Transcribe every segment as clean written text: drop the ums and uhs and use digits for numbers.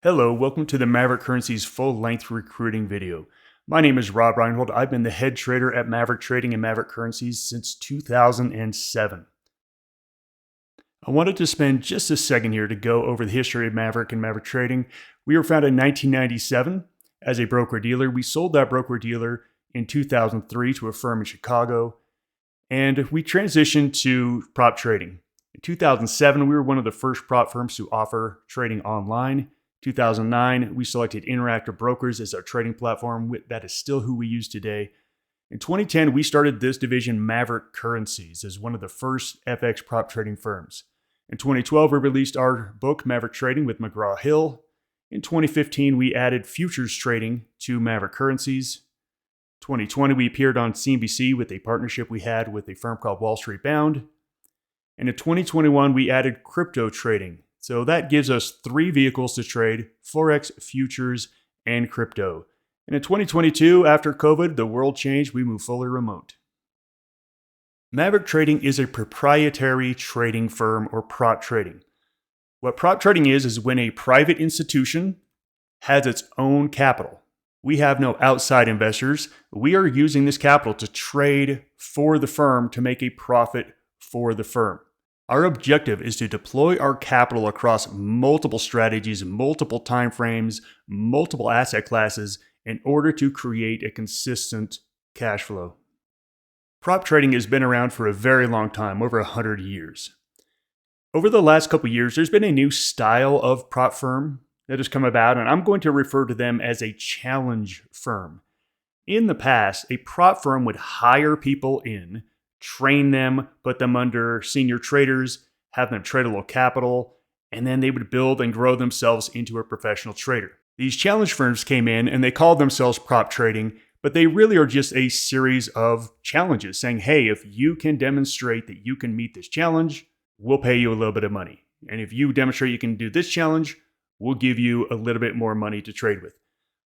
Hello, welcome to the Maverick Currencies full-length recruiting video. My name is Rob Reinhold. I've been the head trader at Maverick Trading and Maverick Currencies since 2007. I wanted to spend just a second here to go over the history of Maverick and Maverick Trading. We were founded in 1997 as a broker-dealer. We sold that broker-dealer in 2003 to a firm in Chicago, and we transitioned to prop trading. In 2007, we were one of the first prop firms to offer trading online. 2009, we selected Interactive Brokers as our trading platform. That is still who we use today. In 2010, we started this division, Maverick Currencies, as one of the first FX prop trading firms. In 2012, we released our book, Maverick Trading with McGraw-Hill. In 2015, we added futures trading to Maverick Currencies. 2020, we appeared on CNBC with a partnership we had with a firm called Wall Street Bound. And in 2021, we added crypto trading. So that gives us three vehicles to trade: Forex, futures, and crypto. And in 2022, after COVID, the world changed. We moved fully remote. Maverick Trading is a proprietary trading firm, or prop trading. What prop trading is when a private institution has its own capital. We have no outside investors. We are using this capital to trade for the firm to make a profit for the firm. Our objective is to deploy our capital across multiple strategies, multiple timeframes, multiple asset classes in order to create a consistent cash flow. Prop trading has been around for a very long time, over 100 years. Over the last couple of years, there's been a new style of prop firm that has come about, and I'm going to refer to them as a challenge firm. In the past, a prop firm would hire people in, train them, put them under senior traders, have them trade a little capital, and then they would build and grow themselves into a professional trader. These challenge firms came in and they called themselves prop trading, but they really are just a series of challenges saying, hey, if you can demonstrate that you can meet this challenge, we'll pay you a little bit of money. And if you demonstrate you can do this challenge, we'll give you a little bit more money to trade with.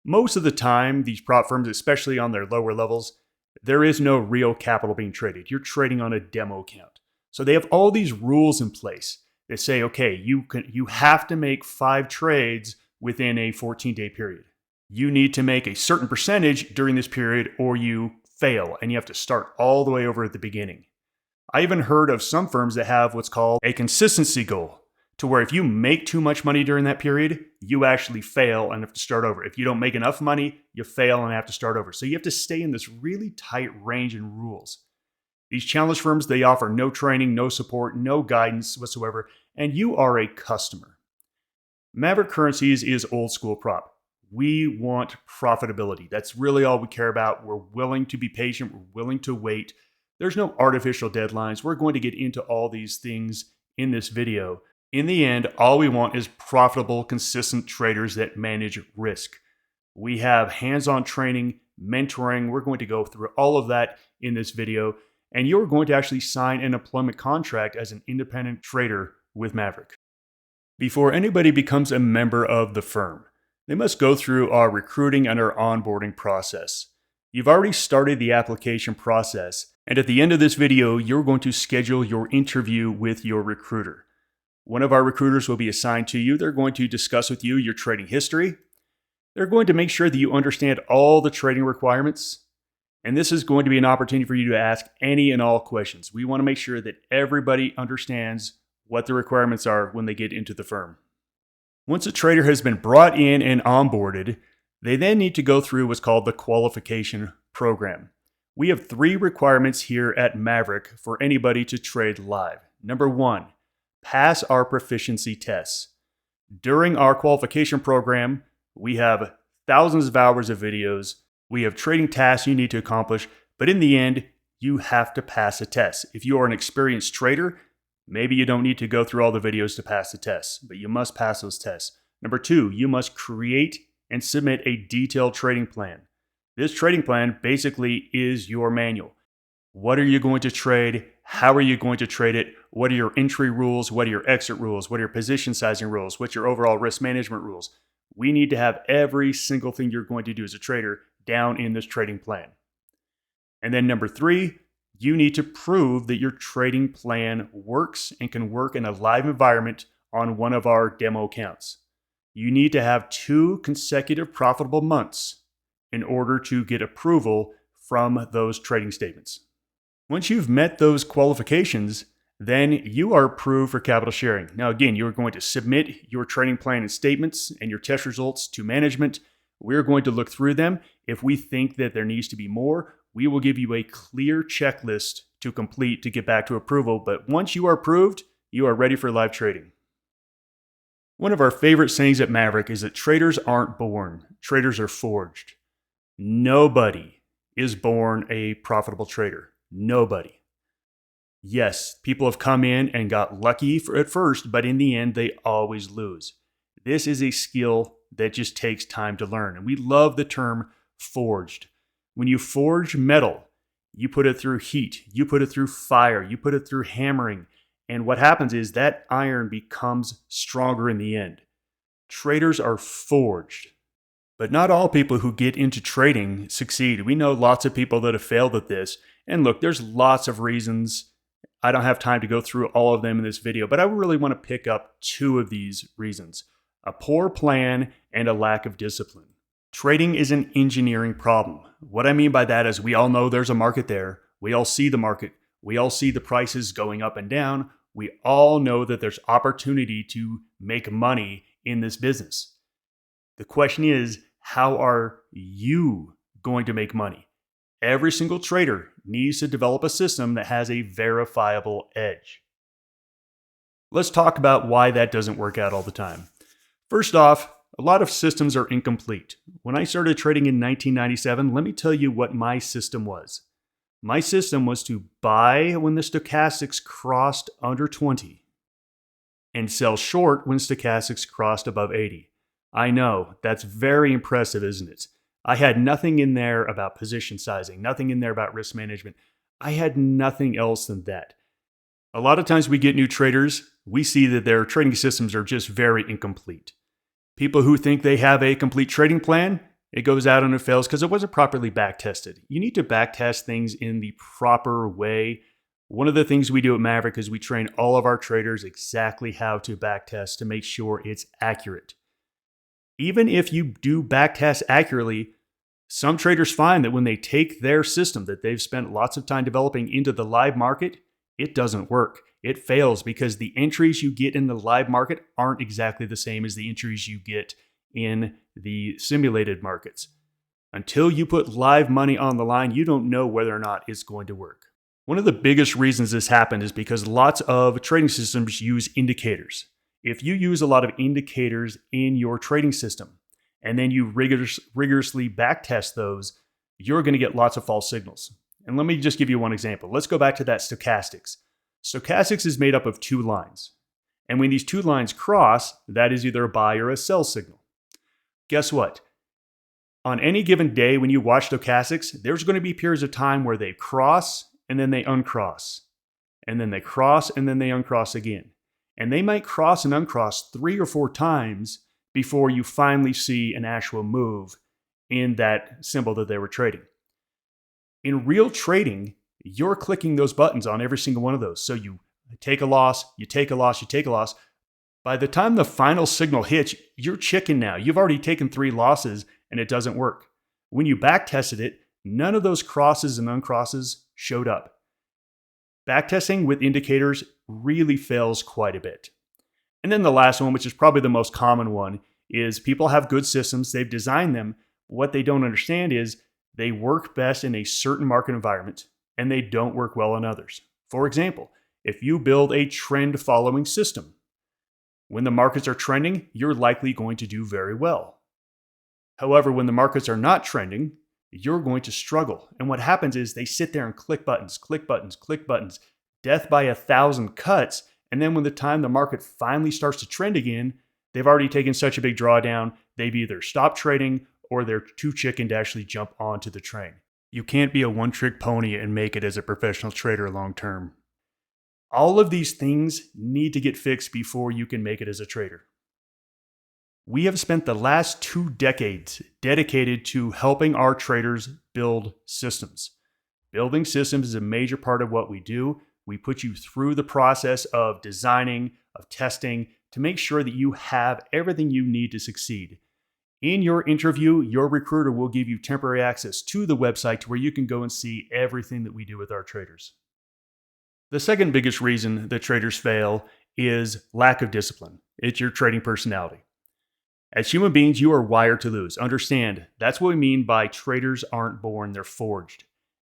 Most of the time, these prop firms, especially on their lower levels, there is no real capital being traded. You're trading on a demo account. So they have all these rules in place that say, okay, you have to make 5 trades within a 14-day period. You need to make a certain percentage during this period or you fail, and you have to start all the way over at the beginning. I even heard of some firms that have what's called a consistency goal, to where if you make too much money during that period, you actually fail and have to start over. If you don't make enough money, you fail and have to start over. So you have to stay in this really tight range and rules. These challenge firms, they offer no training, no support, no guidance whatsoever, and you are a customer. Maverick Currencies is old school prop. We want profitability. That's really all we care about. We're willing to be patient. We're willing to wait. There's no artificial deadlines. We're going to get into all these things in this video. In the end, all we want is profitable, consistent traders that manage risk. We have hands-on training, mentoring. We're going to go through all of that in this video, and you're going to actually sign an employment contract as an independent trader with Maverick. Before anybody becomes a member of the firm, they must go through our recruiting and our onboarding process. You've already started the application process, and at the end of this video, you're going to schedule your interview with your recruiter. One of our recruiters will be assigned to you. They're going to discuss with you your trading history. They're going to make sure that you understand all the trading requirements. And this is going to be an opportunity for you to ask any and all questions. We want to make sure that everybody understands what the requirements are when they get into the firm. Once a trader has been brought in and onboarded, they then need to go through what's called the Qualification program. We have 3 requirements here at Maverick for anybody to trade live. Number 1, pass our proficiency tests. During our qualification program, we have thousands of hours of videos. We have trading tasks you need to accomplish, but in the end, you have to pass a test. If you are an experienced trader, maybe you don't need to go through all the videos to pass the tests, but you must pass those tests. Number 2, you must create and submit a detailed trading plan. This trading plan basically is your manual. What are you going to trade? How are you going to trade it? What are your entry rules? What are your exit rules? What are your position sizing rules? What's your overall risk management rules? We need to have every single thing you're going to do as a trader down in this trading plan. And then number 3, you need to prove that your trading plan works and can work in a live environment on one of our demo accounts. You need to have 2 consecutive profitable months in order to get approval from those trading statements. Once you've met those qualifications, then you are approved for capital sharing. Now, again, you're going to submit your trading plan and statements and your test results to management. We're going to look through them. If we think that there needs to be more, we will give you a clear checklist to complete to get back to approval. But once you are approved, you are ready for live trading. One of our favorite sayings at Maverick is that traders aren't born, traders are forged. Nobody is born a profitable trader. Nobody. Yes, people have come in and got lucky at first, but in the end, they always lose. This is a skill that just takes time to learn. And we love the term forged. When you forge metal, you put it through heat, you put it through fire, you put it through hammering. And what happens is that iron becomes stronger in the end. Traders are forged. But not all people who get into trading succeed. We know lots of people that have failed at this. And look, there's lots of reasons. I don't have time to go through all of them in this video, but I really want to pick up 2 of these reasons: a poor plan and a lack of discipline. Trading is an engineering problem. What I mean by that is we all know there's a market there. We all see the market. We all see the prices going up and down. We all know that there's opportunity to make money in this business. The question is, how are you going to make money? Every single trader needs to develop a system that has a verifiable edge. Let's talk about why that doesn't work out all the time. First off, a lot of systems are incomplete. When I started trading in 1997, let me tell you what my system was. My system was to buy when the stochastics crossed under 20 and sell short when stochastics crossed above 80. I know, that's very impressive, isn't it? I had nothing in there about position sizing, nothing in there about risk management. I had nothing else than that. A lot of times we get new traders, we see that their trading systems are just very incomplete. People who think they have a complete trading plan, it goes out and it fails because it wasn't properly back tested. You need to back test things in the proper way. One of the things we do at Maverick is we train all of our traders exactly how to back test to make sure it's accurate. Even if you do back test accurately, some traders find that when they take their system that they've spent lots of time developing into the live market, it doesn't work. It fails because the entries you get in the live market aren't exactly the same as the entries you get in the simulated markets. Until you put live money on the line, you don't know whether or not it's going to work. One of the biggest reasons this happened is because lots of trading systems use indicators. If you use a lot of indicators in your trading system and then you rigorously backtest those, you're going to get lots of false signals. And let me just give you one example. Let's go back to that stochastics. Stochastics is made up of 2 lines. And when these 2 lines cross, that is either a buy or a sell signal. Guess what? On any given day when you watch stochastics, there's going to be periods of time where they cross and then they uncross. And then they cross and then they uncross again. And they might cross and uncross 3 or 4 times before you finally see an actual move in that symbol that they were trading. In real trading, you're clicking those buttons on every single one of those. So you take a loss, you take a loss, you take a loss. By the time the final signal hits, you're chicken now. You've already taken 3 losses and it doesn't work. When you back tested it, none of those crosses and uncrosses showed up. Backtesting with indicators really fails quite a bit. And then the last one, which is probably the most common one, is people have good systems. They've designed them. What they don't understand is they work best in a certain market environment and they don't work well in others. For example, if you build a trend following system, when the markets are trending, you're likely going to do very well. However, when the markets are not trending, you're going to struggle. And what happens is they sit there and click buttons, click buttons, click buttons, death by 1,000 cuts. And then when the time the market finally starts to trend again, they've already taken such a big drawdown, they've either stopped trading or they're too chicken to actually jump onto the train. You can't be a one-trick pony and make it as a professional trader long term. All of these things need to get fixed before you can make it as a trader. We have spent the last 2 decades dedicated to helping our traders build systems. Building systems is a major part of what we do. We put you through the process of designing, of testing, to make sure that you have everything you need to succeed. In your interview, your recruiter will give you temporary access to the website to where you can go and see everything that we do with our traders. The second biggest reason that traders fail is lack of discipline. It's your trading personality. As human beings, you are wired to lose. Understand, that's what we mean by traders aren't born, they're forged.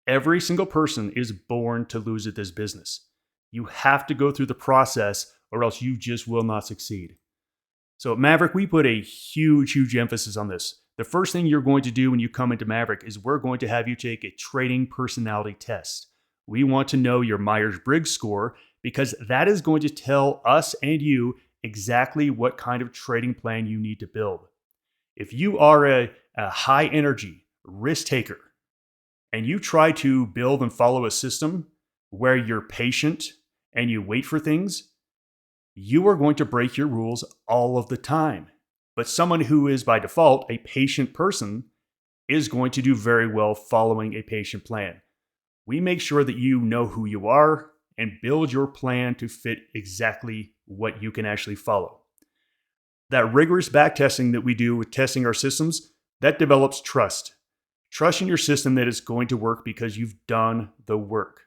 Every single person is born to lose at this business. You have to go through the process or else you just will not succeed. So at Maverick, we put a huge emphasis on this. The first thing you're going to do when you come into Maverick is we're going to have you take a trading personality test. We want to know your Myers-Briggs score because that is going to tell us and you exactly what kind of trading plan you need to build. If you are a high energy risk taker and you try to build and follow a system where you're patient and you wait for things, you are going to break your rules all of the time. But someone who is by default a patient person is going to do very well following a patient plan. We make sure that you know who you are and build your plan to fit exactly what you can actually follow. That rigorous back testing that we do with testing our systems, that develops trust. Trust in your system that it's going to work because you've done the work.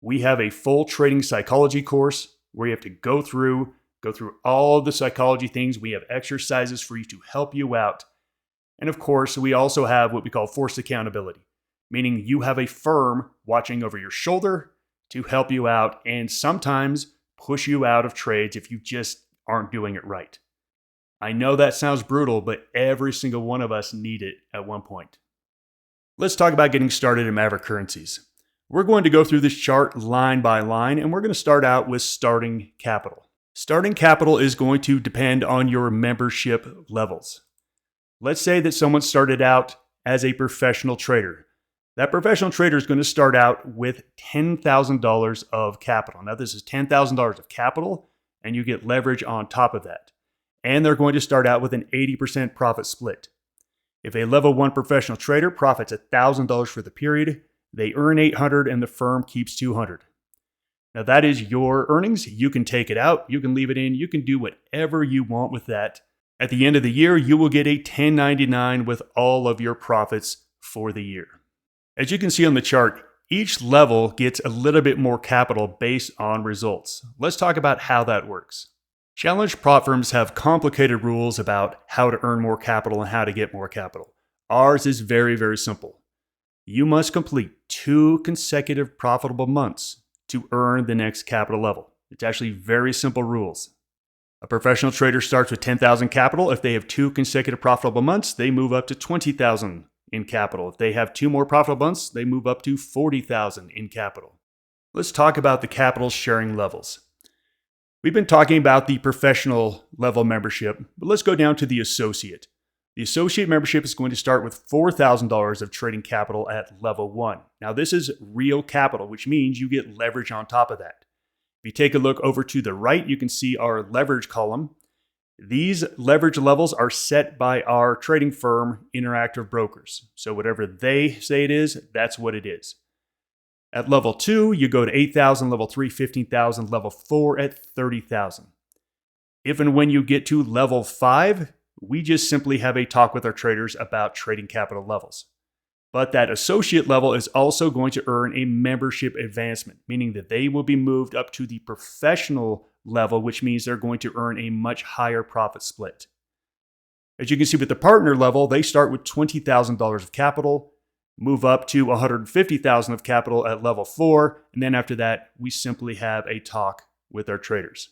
We have a full trading psychology course where you have to go through all of the psychology things. We have exercises for you to help you out. And of course, we also have what we call forced accountability, meaning you have a firm watching over your shoulder to help you out and sometimes push you out of trades if you just aren't doing it right. I know that sounds brutal, but every single one of us need it at one point. Let's talk about getting started in Maverick Currencies. We're going to go through this chart line by line, and we're going to start out with starting capital. Starting capital is going to depend on your membership levels. Let's say that someone started out as a professional trader. That professional trader is going to start out with $10,000 of capital. Now, this is $10,000 of capital, and you get leverage on top of that. And they're going to start out with an 80% profit split. If a level 1 professional trader profits $1,000 for the period, they earn $800 and the firm keeps $200. Now, that is your earnings. You can take it out. You can leave it in. You can do whatever you want with that. At the end of the year, you will get a 1099 with all of your profits for the year. As you can see on the chart, each level gets a little bit more capital based on results. Let's talk about how that works. Challenge prop firms have complicated rules about how to earn more capital and how to get more capital. Ours is very simple. You must complete 2 consecutive profitable months to earn the next capital level. It's actually very simple rules. A professional trader starts with $10,000 capital. If they have 2 consecutive profitable months, they move up to $20,000 in capital. If they have 2 more profitable months, they move up to $40,000 in capital. Let's talk about the capital sharing levels. We've been talking about the professional level membership, but let's go down to the associate. The associate membership is going to start with $4,000 of trading capital at level 1. Now, this is real capital, which means you get leverage on top of that. If you take a look over to the right, you can see our leverage column. These leverage levels are set by our trading firm, Interactive Brokers. So whatever they say it is, that's what it is. At level 2, you go to $8,000, level 3, $15,000, level 4 at $30,000. If and when you get to level 5, we just simply have a talk with our traders about trading capital levels. But that associate level is also going to earn a membership advancement, meaning that they will be moved up to the professional level, which means they're going to earn a much higher profit split. As you can see with the partner level, they start with $20,000 of capital, move up to $150,000 of capital at level 4, and then after that, we simply have a talk with our traders.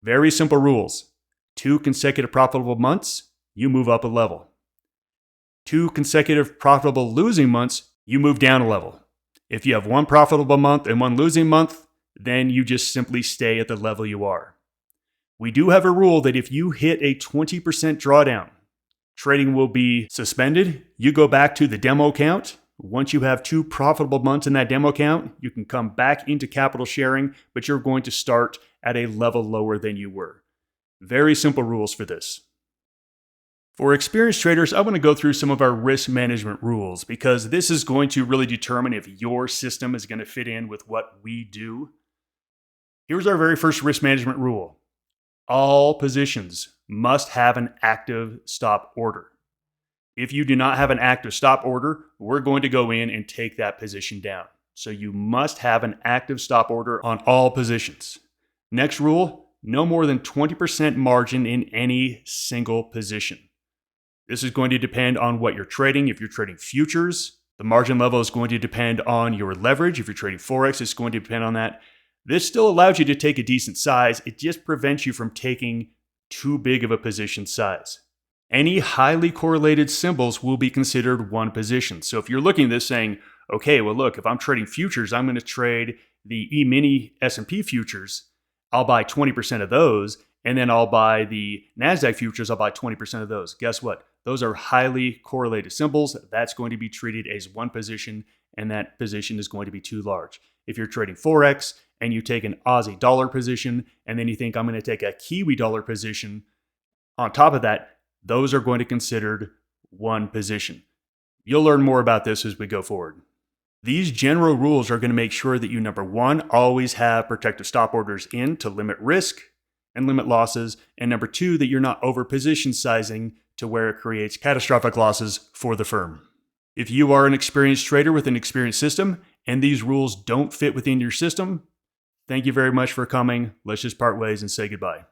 Very simple rules. 2 consecutive profitable months, you move up a level. 2 consecutive profitable losing months, you move down a level. If you have 1 profitable month and 1 losing month, then you just simply stay at the level you are. We do have a rule that if you hit a 20% drawdown, trading will be suspended. You go back to the demo account. Once you have 2 profitable months in that demo account, you can come back into capital sharing, but you're going to start at a level lower than you were. Very simple rules for this. For experienced traders, I want to go through some of our risk management rules because this is going to really determine if your system is going to fit in with what we do. Here's our very first risk management rule. All positions must have an active stop order. If you do not have an active stop order, we're going to go in and take that position down. So you must have an active stop order on all positions. Next rule, no more than 20% margin in any single position. This is going to depend on what you're trading. If you're trading futures, the margin level is going to depend on your leverage. If you're trading Forex, it's going to depend on that. This still allows you to take a decent size. It just prevents you from taking too big of a position size. Any highly correlated symbols will be considered one position. So if you're looking at this saying, okay, well look, if I'm trading futures, I'm going to trade the E-mini S&P futures. I'll buy 20% of those, and then I'll buy the NASDAQ futures, I'll buy 20% of those. Guess what? Those are highly correlated symbols. That's going to be treated as one position, and that position is going to be too large. If you're trading Forex and you take an Aussie dollar position, and then you think I'm going to take a Kiwi dollar position on top of that, those are going to be considered one position. You'll learn more about this as we go forward. These general rules are going to make sure that you, number one, always have protective stop orders in to limit risk and limit losses, and number two, that you're not over position sizing to where it creates catastrophic losses for the firm. If you are an experienced trader with an experienced system and these rules don't fit within your system, thank you very much for coming. Let's just part ways and say goodbye.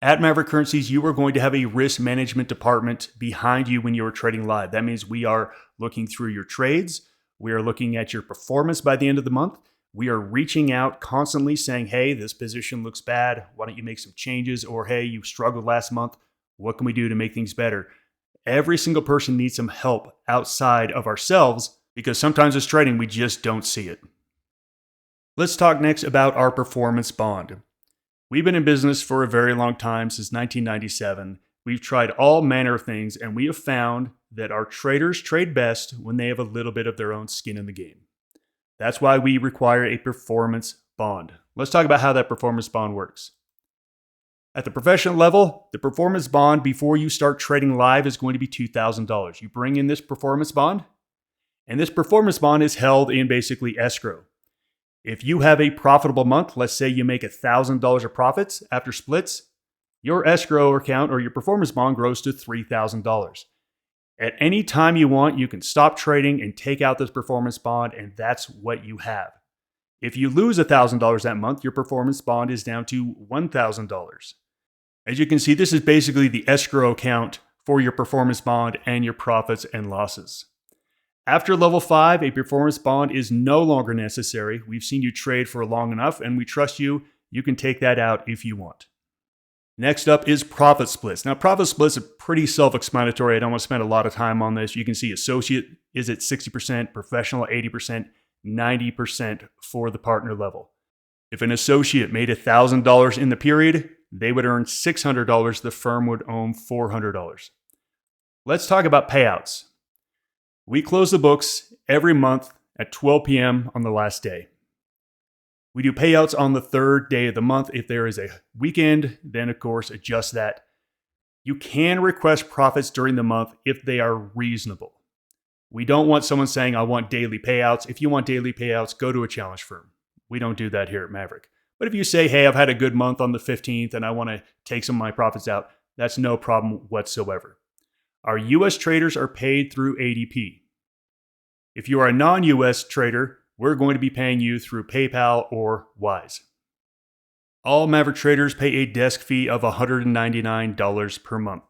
At Maverick Currencies, you are going to have a risk management department behind you when you are trading live. That means we are looking through your trades. We are looking at your performance by the end of the month. We are reaching out constantly saying, hey, this position looks bad. Why don't you make some changes? Or, hey, you struggled last month. What can we do to make things better? Every single person needs some help outside of ourselves because sometimes as trading, we just don't see it. Let's talk next about our performance bond. We've been in business for a very long time, since 1997. We've tried all manner of things, and we have found that our traders trade best when they have a little bit of their own skin in the game. That's why we require a performance bond. Let's talk about how that performance bond works. At the professional level, the performance bond before you start trading live is going to be $2,000. You bring in this performance bond, and this performance bond is held in basically escrow. If you have a profitable month, let's say you make $1,000 of profits after splits, your escrow account or your performance bond grows to $3,000. At any time you want, you can stop trading and take out this performance bond, and that's what you have. If you lose $1,000 that month, your performance bond is down to $1,000. As you can see, this is basically the escrow account for your performance bond and your profits and losses. After level 5, a performance bond is no longer necessary. We've seen you trade for long enough, and we trust you. You can take that out if you want. Next up is profit splits. Now, profit splits are pretty self-explanatory. I don't want to spend a lot of time on this. You can see associate is at 60%, professional 80%, 90% for the partner level. If an associate made $1,000 in the period, they would earn $600. The firm would own $400. Let's talk about payouts. We close the books every month at 12 p.m. on the last day. We do payouts on the third day of the month. If there is a weekend, then of course adjust that. You can request profits during the month if they are reasonable. We don't want someone saying, I want daily payouts. If you want daily payouts, go to a challenge firm. We don't do that here at Maverick. But if you say, hey, I've had a good month on the 15th and I want to take some of my profits out, that's no problem whatsoever. Our U.S. traders are paid through ADP. If you are a non-U.S. trader, we're going to be paying you through PayPal or Wise. All Maverick traders pay a desk fee of $199 per month.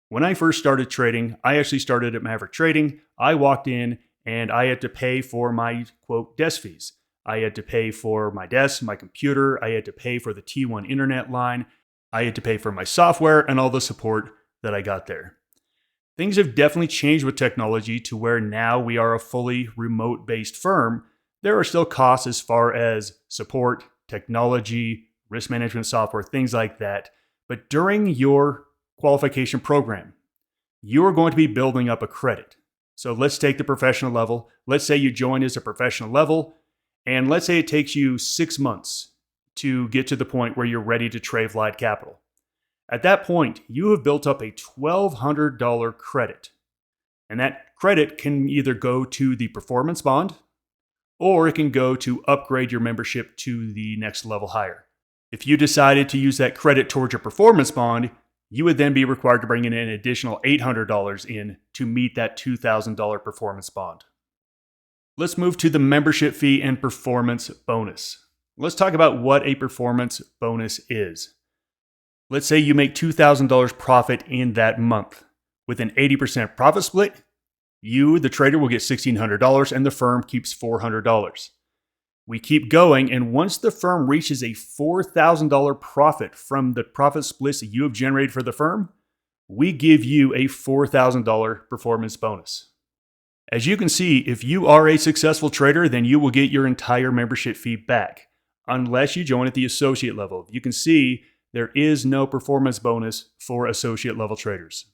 When I first started trading, I actually started at Maverick Trading. I walked in and I had to pay for my, quote, desk fees. I had to pay for my desk, my computer. I had to pay for the T1 internet line. I had to pay for my software and all the support that I got there. Things have definitely changed with technology to where now we are a fully remote-based firm. There are still costs as far as support, technology, risk management software, things like that. But during your qualification program, you are going to be building up a credit. So let's take the professional level. Let's say you join as a professional level, and let's say it takes you 6 months to get to the point where you're ready to trade live capital. At that point, you have built up a $1,200 credit. And that credit can either go to the performance bond, or it can go to upgrade your membership to the next level higher. If you decided to use that credit towards your performance bond, you would then be required to bring in an additional $800 in to meet that $2,000 performance bond. Let's move to the membership fee and performance bonus. Let's talk about what a performance bonus is. Let's say you make $2,000 profit in that month. With an 80% profit split, you, the trader, will get $1,600 and the firm keeps $400. We keep going, and once the firm reaches a $4,000 profit from the profit splits that you have generated for the firm, we give you a $4,000 performance bonus. As you can see, if you are a successful trader, then you will get your entire membership fee back, unless you join at the associate level. You can see there is no performance bonus for associate level traders.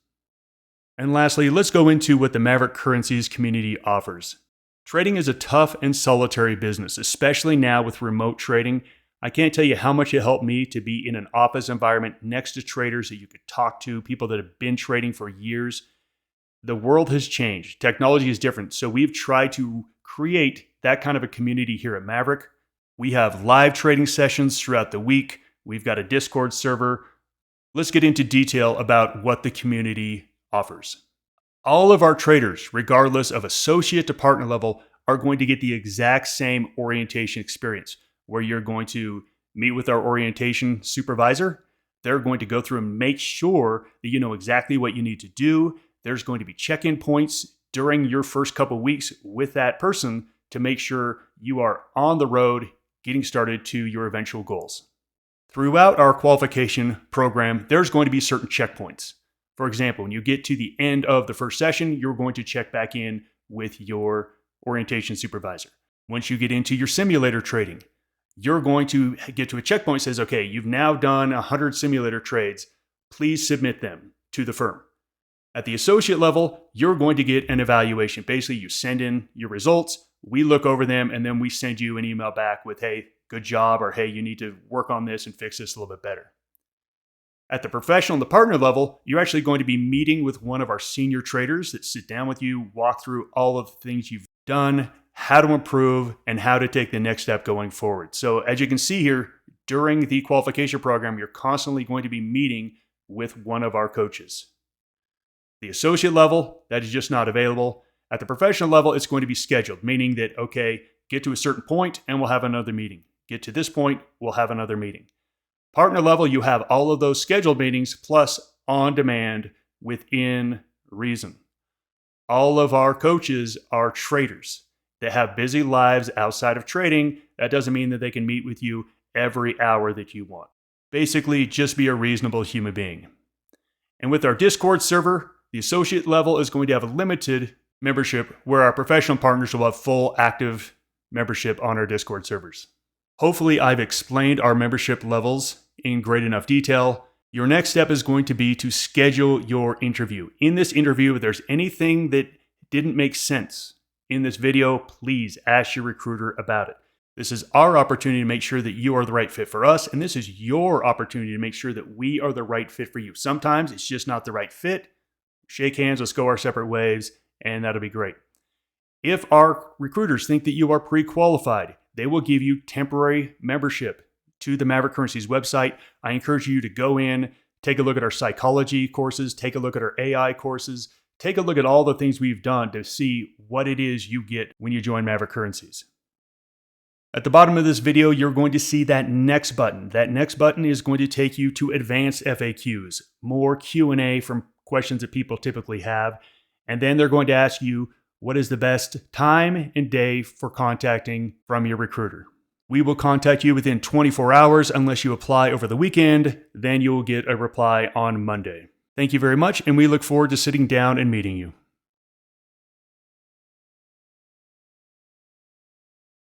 And lastly, let's go into what the Maverick Currencies community offers. Trading is a tough and solitary business, especially now with remote trading. I can't tell you how much it helped me to be in an office environment next to traders that you could talk to, people that have been trading for years. The world has changed. Technology is different. So we've tried to create that kind of a community here at Maverick. We have live trading sessions throughout the week. We've got a Discord server. Let's get into detail about what the community offers. All of our traders, regardless of associate to partner level, are going to get the exact same orientation experience, where you're going to meet with our orientation supervisor. They're going to go through and make sure that you know exactly what you need to do. There's going to be check-in points during your first couple of weeks with that person to make sure you are on the road getting started to your eventual goals. Throughout our qualification program, there's going to be certain checkpoints. For example, when you get to the end of the first session, you're going to check back in with your orientation supervisor. Once you get into your simulator trading, you're going to get to a checkpoint that says, okay, you've now done 100 simulator trades. Please submit them to the firm. At the associate level, you're going to get an evaluation. Basically, you send in your results, we look over them, and then we send you an email back with, hey, good job, or hey, you need to work on this and fix this a little bit better. At the professional and the partner level, you're actually going to be meeting with one of our senior traders that sit down with you, walk through all of the things you've done, how to improve, and how to take the next step going forward. So as you can see here, during the qualification program, you're constantly going to be meeting with one of our coaches. The associate level, that is just not available. At the professional level, it's going to be scheduled, meaning that, okay, get to a certain point and we'll have another meeting. Get to this point, we'll have another meeting. Partner level, you have all of those scheduled meetings plus on demand within reason. All of our coaches are traders. They have busy lives outside of trading. That doesn't mean that they can meet with you every hour that you want. Basically, just be a reasonable human being. And with our Discord server, the associate level is going to have a limited membership, where our professional partners will have full active membership on our Discord servers. Hopefully, I've explained our membership levels in great enough detail. Your next step is going to be to schedule your interview. In this interview, if there's anything that didn't make sense in this video, please ask your recruiter about it. This is our opportunity to make sure that you are the right fit for us, and this is your opportunity to make sure that we are the right fit for you. Sometimes it's just not the right fit. Shake hands, let's go our separate ways, and that'll be great. If our recruiters think that you are pre-qualified, they will give you temporary membership to the Maverick Currencies website. I encourage you to go in, take a look at our psychology courses, take a look at our AI courses, take a look at all the things we've done to see what it is you get when you join Maverick Currencies. At the bottom of this video, you're going to see that next button. That next button is going to take you to advanced FAQs, more Q&A from questions that people typically have. And then they're going to ask you, what is the best time and day for contacting from your recruiter? We will contact you within 24 hours unless you apply over the weekend. Then you will get a reply on Monday. Thank you very much, and we look forward to sitting down and meeting you.